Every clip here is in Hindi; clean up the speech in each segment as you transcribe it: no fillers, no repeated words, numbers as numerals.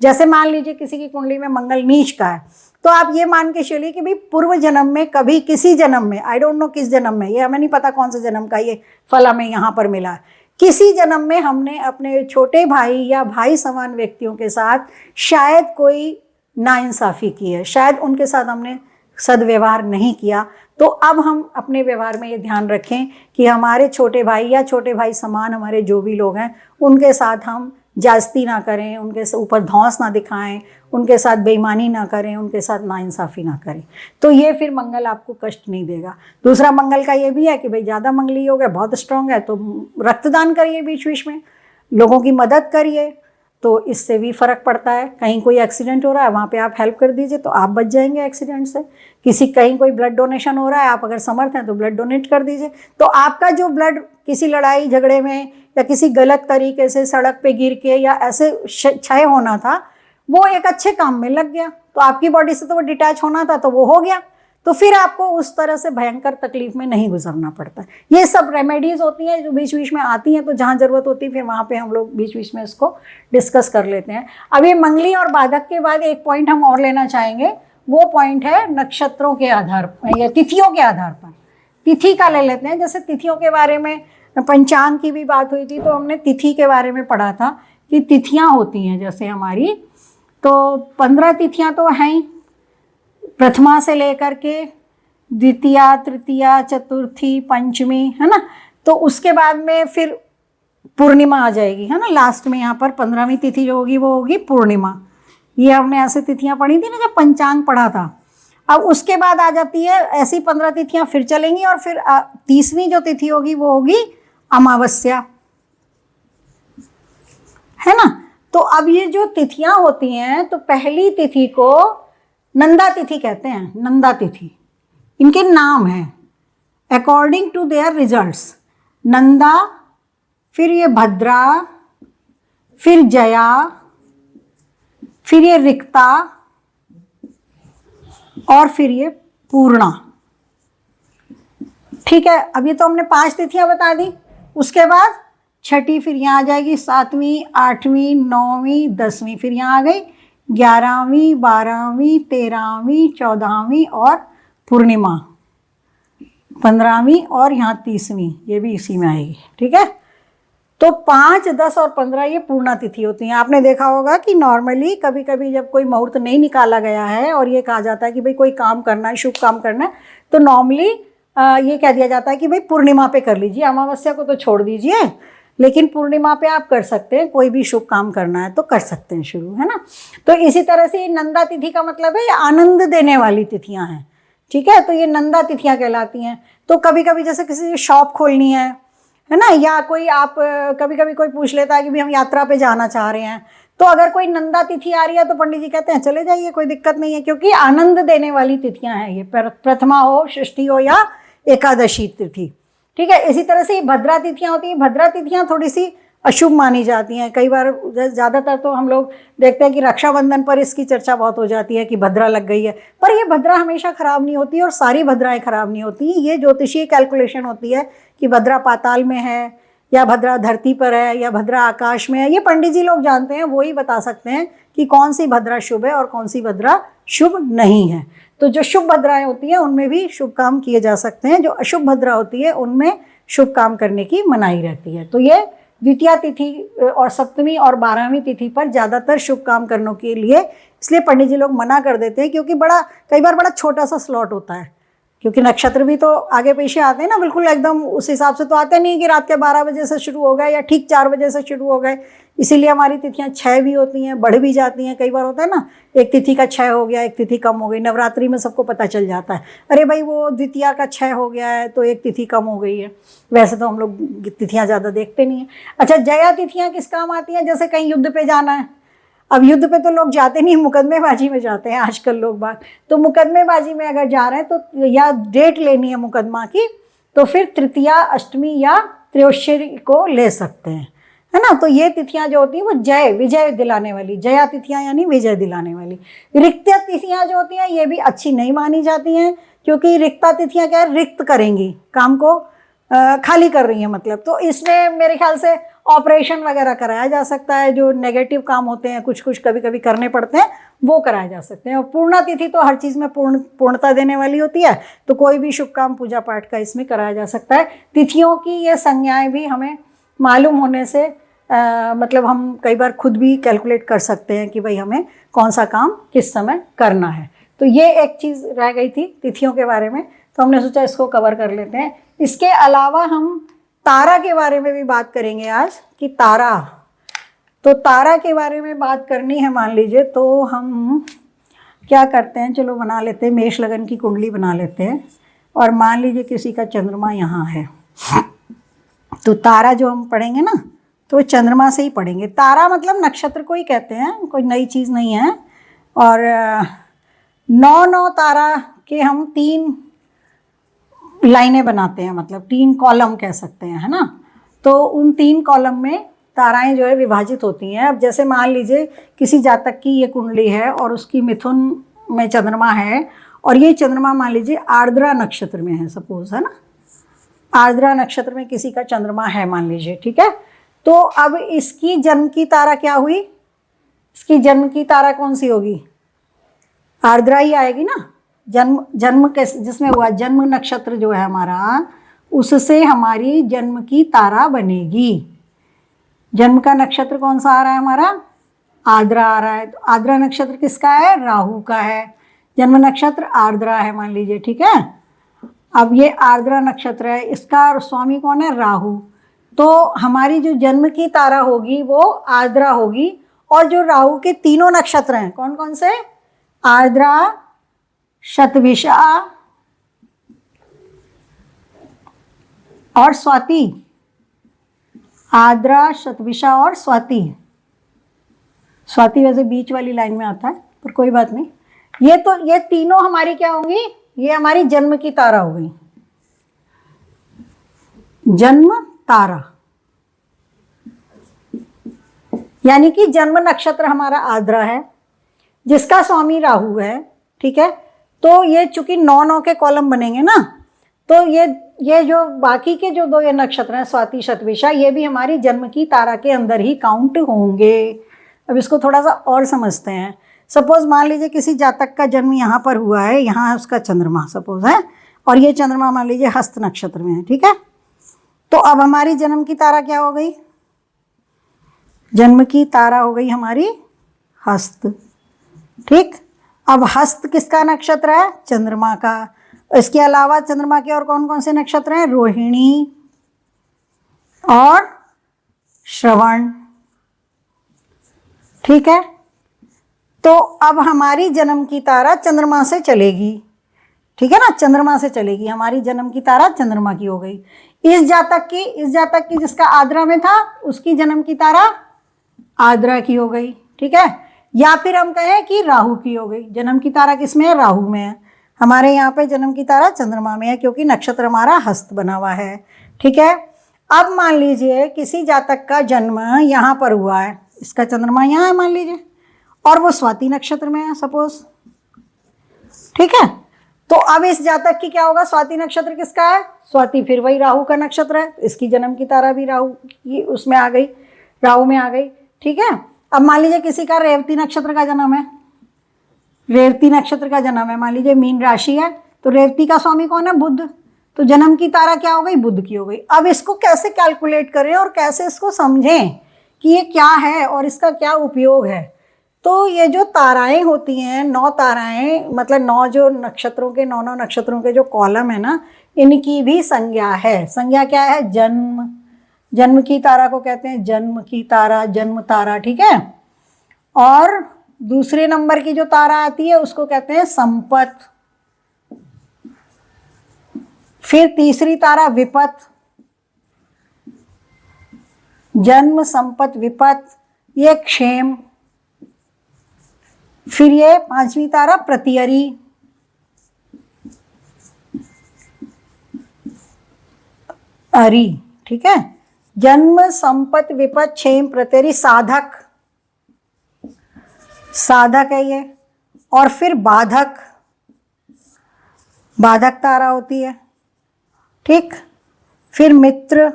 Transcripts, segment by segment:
जैसे मान लीजिए किसी की कुंडली में मंगल नीच का है, तो आप ये मान के चलिए कि भाई पूर्व जन्म में कभी किसी जन्म में, आई डोंट नो किस जन्म में, ये हमें नहीं पता कौन से जन्म का ये फल हमें यहाँ पर मिला है, किसी जन्म में हमने अपने छोटे भाई या भाई समान व्यक्तियों के साथ शायद कोई नाइंसाफ़ी की है, शायद उनके साथ हमने सदव्यवहार नहीं किया। तो अब हम अपने व्यवहार में ये ध्यान रखें कि हमारे छोटे भाई या छोटे भाई समान हमारे जो भी लोग हैं उनके साथ हम जास्ती ना करें, उनके ऊपर धौंस ना दिखाएं, उनके साथ बेईमानी ना करें, उनके साथ नाइंसाफ़ी ना करें। तो ये फिर मंगल आपको कष्ट नहीं देगा। दूसरा मंगल का ये भी है कि भाई ज़्यादा मंगली हो गया, बहुत स्ट्रांग है, तो रक्तदान करिए, बीच बीच में लोगों की मदद करिए, तो इससे भी फ़र्क पड़ता है। कहीं कोई एक्सीडेंट हो रहा है, वहाँ पे आप हेल्प कर दीजिए तो आप बच जाएंगे एक्सीडेंट से। कहीं कोई ब्लड डोनेशन हो रहा है, आप अगर समर्थ हैं तो ब्लड डोनेट कर दीजिए, तो आपका जो ब्लड किसी लड़ाई झगड़े में या किसी गलत तरीके से सड़क पे गिर के या ऐसे क्षय होना था, वो एक अच्छे काम में लग गया, तो आपकी बॉडी से तो वो डिटैच होना था तो वो हो गया, तो फिर आपको उस तरह से भयंकर तकलीफ में नहीं गुजरना पड़ता। ये सब रेमेडीज़ होती हैं जो बीच बीच में आती हैं, तो जहाँ ज़रूरत होती है फिर वहाँ पे हम लोग बीच बीच में इसको डिस्कस कर लेते हैं। अब ये मंगली और बाधक के बाद एक पॉइंट हम और लेना चाहेंगे, वो पॉइंट है नक्षत्रों के आधार पर या तिथियों के आधार पर। तिथि का ले लेते हैं, जैसे तिथियों के बारे में पंचांग की भी बात हुई थी, तो हमने तिथि के बारे में पढ़ा था कि तिथियाँ होती हैं जैसे हमारी, तो 15 तिथियाँ तो हैं ही, प्रथमा से लेकर के द्वितीया, तृतीया, चतुर्थी, पंचमी, है ना। तो उसके बाद में फिर पूर्णिमा आ जाएगी, है ना, लास्ट में यहाँ पर 15वीं तिथि जो होगी वो होगी पूर्णिमा। ये हमने ऐसे तिथियाँ पढ़ी थी ना जब पंचांग पढ़ा था। अब उसके बाद आ जाती है ऐसी 15 तिथियाँ फिर चलेंगी, और फिर 30वीं जो तिथि होगी वो होगी अमावस्या, है ना। तो अब ये जो तिथियाँ होती हैं, तो पहली तिथि को नंदा तिथि कहते हैं, नंदा तिथि इनके नाम हैं according to their results. Nanda, फिर ये भद्रा, फिर जया, फिर ये रिक्ता, और फिर ये पूर्णा। ठीक है, अब ये तो हमने 5 तिथियां बता दी। उसके बाद छठी फिर यहाँ आ जाएगी, 7वीं, 8वीं, 9वीं, 10वीं, फिर यहाँ आ गई 11वीं, 12वीं, 13वीं, 14वीं और पूर्णिमा 15वीं, और यहाँ 30वीं, ये भी इसी में आएगी। ठीक है, तो 5, 10 और 15 ये पूर्णा तिथि होती हैं। आपने देखा होगा कि नॉर्मली कभी कभी जब कोई मुहूर्त नहीं निकाला गया है और ये कहा जाता है कि भाई कोई काम करना है, शुभ काम करना है, तो नॉर्मली ये कह दिया जाता है कि भाई पूर्णिमा पे कर लीजिए, अमावस्या को तो छोड़ दीजिए, लेकिन पूर्णिमा पे आप कर सकते हैं, कोई भी शुभ काम करना है तो कर सकते हैं शुरू, है ना। तो इसी तरह से नंदा तिथि का मतलब है ये आनंद देने वाली तिथियां हैं। ठीक है, तो ये नंदा तिथियां कहलाती हैं। तो कभी कभी जैसे किसी शॉप खोलनी है ना, या कोई आप कभी कभी कोई पूछ लेता है कि भाई हम यात्रा पे जाना चाह रहे हैं, तो अगर कोई नंदा तिथि आ रही है तो पंडित जी कहते हैं चले जाइए, कोई दिक्कत नहीं है, क्योंकि आनंद देने वाली तिथियां हैं ये, प्रथमा हो, षष्ठी हो या एकादशी तिथि। ठीक है, इसी तरह से ये भद्रा तिथियां होती हैं। भद्रा तिथियां थोड़ी सी अशुभ मानी जाती हैं। कई बार ज़्यादातर तो हम लोग देखते हैं कि रक्षाबंधन पर इसकी चर्चा बहुत हो जाती है कि भद्रा लग गई है, पर ये भद्रा हमेशा खराब नहीं होती और सारी भद्राएं खराब नहीं होती। ये ज्योतिषीय कैलकुलेशन होती है कि भद्रा पाताल में है या भद्रा धरती पर है या भद्रा आकाश में है, ये पंडित जी लोग जानते हैं, वो ही बता सकते हैं कि कौन सी भद्रा शुभ है और कौन सी भद्रा शुभ नहीं है। तो जो शुभ भद्राएं होती हैं उनमें भी शुभ काम किए जा सकते हैं, जो अशुभ भद्रा होती है उनमें शुभ काम करने की मनाही रहती है। तो ये द्वितीया तिथि और सप्तमी और 12वीं तिथि पर ज़्यादातर शुभ काम करने के लिए इसलिए पंडित जी लोग मना कर देते हैं, क्योंकि कई बार बड़ा छोटा सा स्लॉट होता है, क्योंकि नक्षत्र भी तो आगे पीछे आते हैं ना, बिल्कुल एकदम उस हिसाब से तो आते नहीं कि रात के 12 बजे से शुरू हो गए या ठीक 4 बजे से शुरू हो गए। इसीलिए हमारी तिथियां 6 भी होती हैं, बढ़ भी जाती हैं। कई बार होता है ना, एक तिथि का 6 हो गया, एक तिथि कम हो गई। नवरात्रि में सबको पता चल जाता है, अरे भाई वो द्वितीया का 6 हो गया है तो एक तिथि कम हो गई है। वैसे तो हम लोग तिथियाँ ज़्यादा देखते नहीं हैं। अच्छा, जया तिथियाँ किस काम आती हैं? जैसे कहीं युद्ध पे जाना है, अब युद्ध पे तो लोग जाते नहीं, मुकदमेबाजी में जाते हैं आजकल लोग बात। तो मुकदमेबाजी में अगर जा रहे हैं तो या डेट लेनी है मुकदमा की, तो फिर तृतीया, अष्टमी या त्रयोदशी को ले सकते हैं, है ना। तो ये तिथियां जो होती हैं वो विजय दिलाने वाली, जया तिथियां यानी विजय दिलाने वाली। रिक्ता तिथियां जो होती हैं ये भी अच्छी नहीं मानी जाती हैं, क्योंकि रिक्ता तिथियां क्या है, रिक्त करेंगी, काम को खाली कर रही हैं मतलब। तो इसमें मेरे ख्याल से ऑपरेशन वगैरह कराया जा सकता है, जो नेगेटिव काम होते हैं कुछ कुछ कभी कभी करने पड़ते हैं वो कराए जा सकते हैं। और पूर्णा तिथि तो हर चीज़ में पूर्णता देने वाली होती है, तो कोई भी शुभ काम पूजा पाठ का इसमें कराया जा सकता है। तिथियों की ये संज्ञाएं भी हमें मालूम होने से मतलब हम कई बार खुद भी कैलकुलेट कर सकते हैं कि भाई हमें कौन सा काम किस समय करना है। तो ये एक चीज़ रह गई थी तिथियों के बारे में, तो हमने सोचा इसको कवर कर लेते हैं। इसके अलावा हम तारा के बारे में भी बात करेंगे आज कि तारा, तो तारा के बारे में बात करनी है मान लीजिए, तो हम क्या करते हैं, चलो बना लेते हैं, मेष लगन की कुंडली बना लेते हैं और मान लीजिए किसी का चंद्रमा यहाँ है, तो तारा जो हम पढ़ेंगे ना तो चंद्रमा से ही पढ़ेंगे। तारा मतलब नक्षत्र को ही कहते हैं, कोई नई चीज़ नहीं है। और 9 तारा के हम 3 लाइनें बनाते हैं, मतलब 3 कॉलम कह सकते हैं, है ना। तो उन 3 कॉलम में ताराएं जो है विभाजित होती हैं। अब जैसे मान लीजिए किसी जातक की ये कुंडली है और उसकी मिथुन में चंद्रमा है और ये चंद्रमा मान लीजिए आर्द्रा नक्षत्र में है, सपोज, है ना, आर्द्रा नक्षत्र में किसी का चंद्रमा है मान लीजिए, ठीक है। तो अब इसकी जन्म की तारा क्या हुई, इसकी जन्म की तारा कौन सी होगी, आर्द्रा ही आएगी ना। जन्म कैसे जिसमें हुआ, जन्म नक्षत्र जो है हमारा, उससे हमारी जन्म की तारा बनेगी। जन्म का नक्षत्र कौन सा आ रहा है हमारा, आर्द्रा आ रहा है। तो आर्द्रा नक्षत्र किसका है, राहु का है। जन्म नक्षत्र आर्द्रा है मान लीजिए, ठीक है। अब ये आर्द्रा नक्षत्र है, इसका स्वामी कौन है, राहु। तो हमारी जो जन्म की तारा होगी वो आर्द्रा होगी। और जो राहु के 3 नक्षत्र हैं कौन कौन से, आर्द्रा, शतभिषा और स्वाति, आर्द्रा, शतभिषा और स्वाति। स्वाति वैसे बीच वाली लाइन में आता है पर कोई बात नहीं। ये तीनों हमारी क्या होंगी, ये हमारी जन्म की तारा हो गई, जन्म तारा, यानी कि जन्म नक्षत्र हमारा आर्द्रा है जिसका स्वामी राहु है, ठीक है। तो ये चूंकि 9 के कॉलम बनेंगे ना, तो ये जो बाकी के जो 2 ये नक्षत्र हैं स्वाति, शतभिषा, ये भी हमारी जन्म की तारा के अंदर ही काउंट होंगे। अब इसको थोड़ा सा और समझते हैं। सपोज मान लीजिए किसी जातक का जन्म यहाँ पर हुआ है, यहाँ उसका चंद्रमा सपोज है, और ये चंद्रमा मान लीजिए हस्त नक्षत्र में है, ठीक है। तो अब हमारी जन्म की तारा क्या हो गई, जन्म की तारा हो गई हमारी हस्त, ठीक। अब हस्त किसका नक्षत्र है, चंद्रमा का। इसके अलावा चंद्रमा के और कौन कौन से नक्षत्र हैं, रोहिणी और श्रवण, ठीक है। तो अब हमारी जन्म की तारा चंद्रमा से चलेगी, ठीक है ना, चंद्रमा से चलेगी। हमारी जन्म की तारा चंद्रमा की हो गई। इस जातक की जिसका आर्द्रा में था, उसकी जन्म की तारा आर्द्रा की हो गई, ठीक है। या फिर हम कहें कि राहु की हो गई। जन्म की तारा किसमें है, राहु में है। हमारे यहाँ पे जन्म की तारा चंद्रमा में है क्योंकि नक्षत्र हमारा हस्त बना हुआ है, ठीक है। अब मान लीजिए किसी जातक का जन्म यहाँ पर हुआ है, इसका चंद्रमा यहाँ है मान लीजिए, और वो स्वाति नक्षत्र में है सपोज, ठीक है। तो अब इस जातक की क्या होगा, स्वाति नक्षत्र किसका है, स्वाति फिर वही राहु का नक्षत्र है, इसकी जन्म की तारा भी राहु की उसमें आ गई, राहु में आ गई, ठीक है। अब मान लीजिए किसी का रेवती नक्षत्र का जन्म है, रेवती नक्षत्र का जन्म है, मान लीजिए मीन राशि है, तो रेवती का स्वामी कौन है, बुध। तो जन्म की तारा क्या हो गई, बुध की हो गई। अब इसको कैसे कैलकुलेट करें और कैसे इसको समझें कि ये क्या है और इसका क्या उपयोग है। तो ये जो ताराएं होती हैं, 9 ताराएं, मतलब 9 जो नक्षत्रों के 9 नक्षत्रों के जो कॉलम है ना, इनकी भी संज्ञा है। संज्ञा क्या है, जन्म की तारा को कहते हैं जन्म की तारा, जन्म तारा, ठीक है। और दूसरे नंबर की जो तारा आती है उसको कहते हैं संपत। फिर तीसरी तारा विपत, जन्म, संपत, विपत, ये क्षेम। फिर ये 5वीं तारा प्रतियरी, अरी, ठीक है। जन्म, संपत, विपत, क्षेम, प्रत्यरी, साधक, साधक है ये। और फिर बाधक, बाधक तारा होती है, ठीक। फिर मित्र,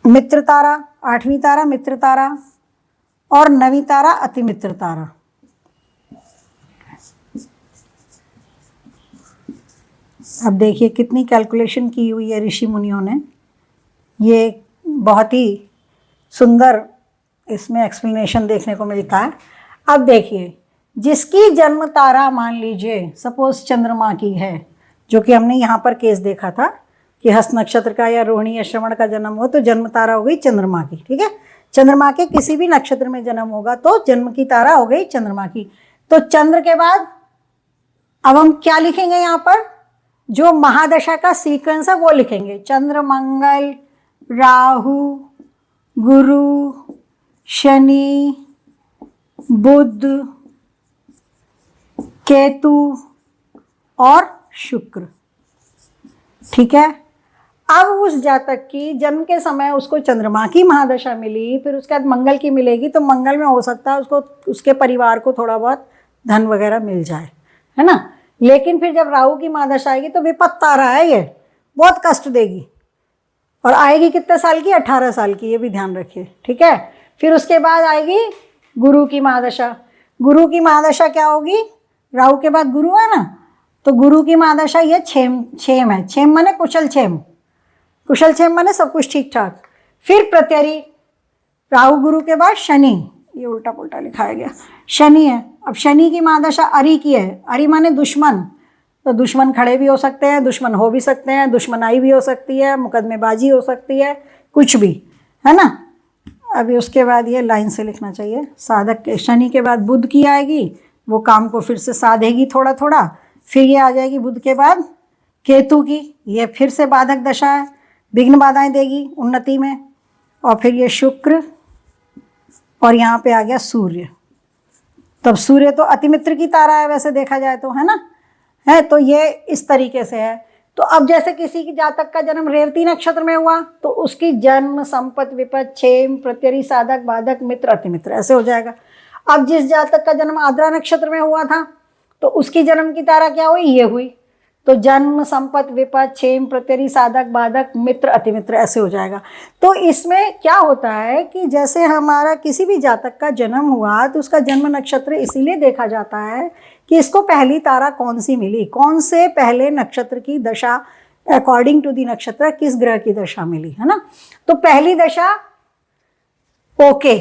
मित्र तारा, 8वीं तारा मित्र तारा, और 9वीं तारा अति मित्र तारा। अब देखिए कितनी कैलकुलेशन की हुई है ऋषि मुनियों ने। ये बहुत ही सुंदर इसमें एक्सप्लेनेशन देखने को मिलता है। अब देखिए, जिसकी जन्म तारा मान लीजिए सपोज चंद्रमा की है, जो कि हमने यहाँ पर केस देखा था कि हस्त नक्षत्र का या रोहिणी या श्रवण का जन्म हो तो जन्म तारा हो गई चंद्रमा की, ठीक है। चंद्रमा के किसी भी नक्षत्र में जन्म होगा तो जन्म की तारा हो गई चंद्रमा की। तो चंद्र के बाद अब हम क्या लिखेंगे यहाँ पर, जो महादशा का सीक्वेंस है वो लिखेंगे। चंद्र, मंगल, राहु, गुरु, शनि, बुध, केतु और शुक्र, ठीक है। अब उस जातक की जन्म के समय उसको चंद्रमा की महादशा मिली, फिर उसके बाद मंगल की मिलेगी, तो मंगल में हो सकता है उसको उसके परिवार को थोड़ा बहुत धन वगैरह मिल जाए, है ना। लेकिन फिर जब राहु की महादशा आएगी तो विपत्त तारा है, ये बहुत कष्ट देगी, और आएगी कितने साल की, 18 साल की, ये भी ध्यान रखिए, ठीक है। फिर उसके बाद आएगी गुरु की महादशा। गुरु की महादशा क्या होगी, राहु के बाद गुरु है ना, तो गुरु की महादशा ये क्षेम है। क्षेम माने कुशल क्षेम, कुशल क्षेम माने सब कुछ ठीक ठाक। फिर प्रत्यरी, राहु गुरु के बाद शनि, ये उल्टा पुल्टा लिखाया गया, शनि है। अब शनि की महादशा अरि की है। अरि माने दुश्मन, तो दुश्मन खड़े भी हो सकते हैं, दुश्मन हो भी सकते हैं, दुश्मनाई भी हो सकती है, मुकदमेबाजी हो सकती है, कुछ भी, है ना। अभी उसके बाद ये लाइन से लिखना चाहिए, साधक के शनि के बाद बुध की आएगी, वो काम को फिर से साधेगी थोड़ा थोड़ा। फिर ये आ जाएगी बुध के बाद केतु की, ये फिर से बाधक दशा है, विघ्न बाधाएं देगी उन्नति में। और फिर ये शुक्र, और यहाँ पे आ गया सूर्य। तब सूर्य तो अतिमित्र की तारा है वैसे देखा जाए तो, है ना, है। तो ये इस तरीके से है। तो अब जैसे किसी की जातक का जन्म रेवती नक्षत्र में हुआ तो उसकी जन्म, संपत्ति, विपत्ति, क्षेम, प्रत्यरी, साधक, बाधक, मित्र, अतिमित्र ऐसे हो जाएगा। अब जिस जातक का जन्म आद्रा नक्षत्र में हुआ था तो उसकी जन्म की तारा क्या हुई, ये हुई। तो जन्म, संपत्ति, विपत्ति, क्षेम, प्रत्यरी, साधक, बाधक, मित्र, अतिमित्र ऐसे हो जाएगा। तो इसमें क्या होता है कि जैसे हमारा किसी भी जातक का जन्म हुआ तो उसका जन्म नक्षत्र इसीलिए देखा जाता है कि इसको पहली तारा कौन सी मिली, कौन से पहले नक्षत्र की दशा, अकॉर्डिंग टू दी नक्षत्र किस ग्रह की दशा मिली, है ना। तो पहली दशा ओके,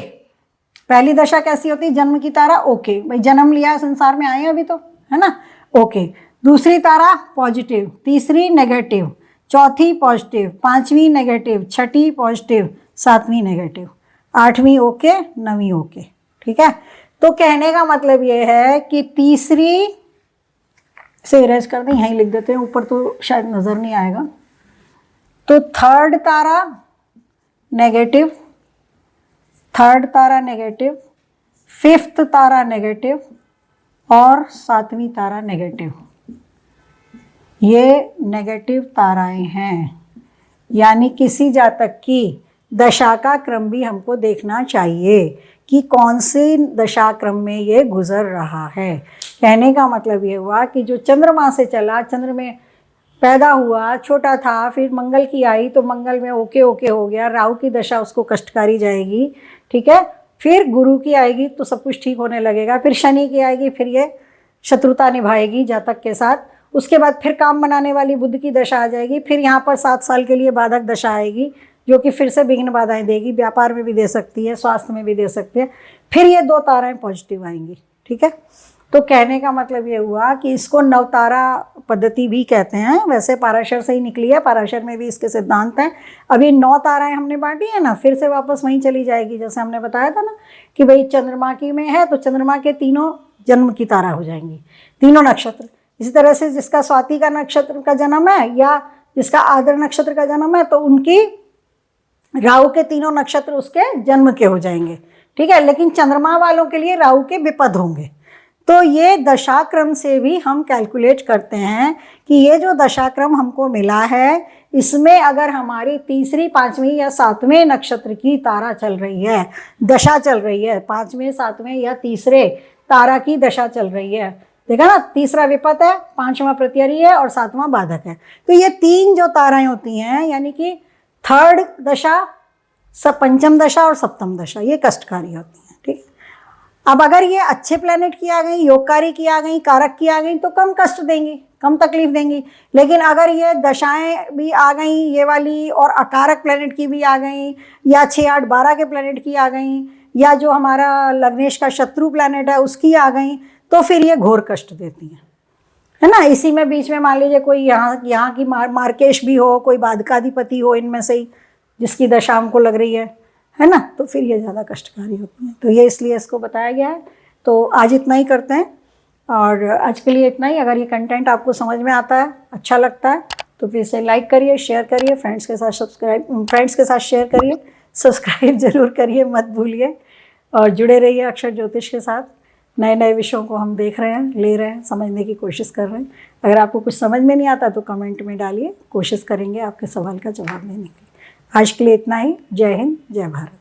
पहली दशा कैसी होती है, जन्म की तारा ओके, भाई जन्म लिया संसार में आए अभी तो, है ना, ओके। दूसरी तारा पॉजिटिव, तीसरी नेगेटिव, चौथी पॉजिटिव, पांचवी नेगेटिव, छठी पॉजिटिव, सातवीं नेगेटिव, आठवीं ओके, नवीं ओके, ठीक है। तो कहने का मतलब ये है कि तीसरी से इरेज कर दें, यहीं लिख देते हैं, ऊपर तो शायद नज़र नहीं आएगा। तो थर्ड तारा नेगेटिव, थर्ड तारा नेगेटिव, फिफ्थ तारा नेगेटिव और सातवीं तारा नेगेटिव, ये नेगेटिव ताराएं हैं। यानी किसी जातक की दशा का क्रम भी हमको देखना चाहिए कि कौन से दशा क्रम में ये गुजर रहा है। कहने का मतलब ये हुआ कि जो चंद्रमा से चला, चंद्र में पैदा हुआ, छोटा था, फिर मंगल की आई तो मंगल में ओके ओके हो गया, राहु की दशा उसको कष्टकारी जाएगी, ठीक है। फिर गुरु की आएगी तो सब कुछ ठीक होने लगेगा, फिर शनि की आएगी, फिर ये शत्रुता निभाएगी जातक के साथ। उसके बाद फिर काम बनाने वाली बुध की दशा आ जाएगी, फिर यहाँ पर 7 साल के लिए बाधक दशा आएगी जो कि फिर से विघ्न बाधाएं देगी, व्यापार में भी दे सकती है, स्वास्थ्य में भी दे सकती है। फिर ये 2 ताराएं पॉजिटिव आएंगी, ठीक है। तो कहने का मतलब ये हुआ कि इसको नवतारा पद्धति भी कहते हैं, वैसे पाराशर से ही निकली है, पाराशर में भी इसके सिद्धांत हैं। अभी 9 ताराएं हमने बांटी है ना, फिर से वापस वहीं चली जाएगी, जैसे हमने बताया था ना कि भाई चंद्रमा की में है तो चंद्रमा के तीनों जन्म की तारा हो जाएंगी, तीनों नक्षत्र। इसी तरह से जिसका स्वाति का नक्षत्र का जन्म है या जिसका आद्र नक्षत्र का जन्म है तो उनकी राहु के तीनों नक्षत्र उसके जन्म के हो जाएंगे, ठीक है। लेकिन चंद्रमा वालों के लिए राहु के विपद होंगे। तो ये दशाक्रम से भी हम कैलकुलेट करते हैं कि ये जो दशाक्रम हमको मिला है इसमें अगर हमारी तीसरी, पांचवीं या सातवें नक्षत्र की तारा चल रही है, दशा चल रही है, पांचवें, सातवें या तीसरे तारा की दशा चल रही है, देखा ना, तीसरा विपद है, पांचवा प्रत्यरी है और सातवां बाधक है। तो ये 3 जो ताराएं होती हैं, यानी कि थर्ड दशा सब पंचम दशा और सप्तम दशा ये कष्टकारी होती हैं, ठीक है। अब अगर ये अच्छे प्लेनेट की आ गई, योगकारी की आ गई, कारक की आ गई तो कम कष्ट देंगी, कम तकलीफ देंगी। लेकिन अगर ये दशाएं भी आ गई ये वाली और अकारक प्लेनेट की भी आ गई, या 6, 8, 12 के प्लेनेट की आ गई, या जो हमारा लग्नेश का शत्रु प्लेनेट है उसकी आ गई, तो फिर ये घोर कष्ट देती हैं, है ना। इसी में बीच में मान लीजिए कोई यहाँ की मार्केश भी हो, कोई बाधकाधिपति हो इनमें से ही जिसकी दशा हमको लग रही है ना, तो फिर ये ज़्यादा कष्टकारी होती हैं। तो ये इसलिए इसको बताया गया है। तो आज इतना ही करते हैं, और आज के लिए इतना ही। अगर ये कंटेंट आपको समझ में आता है, अच्छा लगता है, तो फिर से लाइक करिए, शेयर करिए, फ्रेंड्स के साथ शेयर करिए, सब्सक्राइब जरूर करिए, मत भूलिए। और जुड़े रहिए अक्षर ज्योतिष के साथ। नए नए विषयों को हम देख रहे हैं, ले रहे हैं, समझने की कोशिश कर रहे हैं। अगर आपको कुछ समझ में नहीं आता तो कमेंट में डालिए, कोशिश करेंगे आपके सवाल का जवाब देने की। आज के लिए इतना ही। जय हिंद, जय भारत।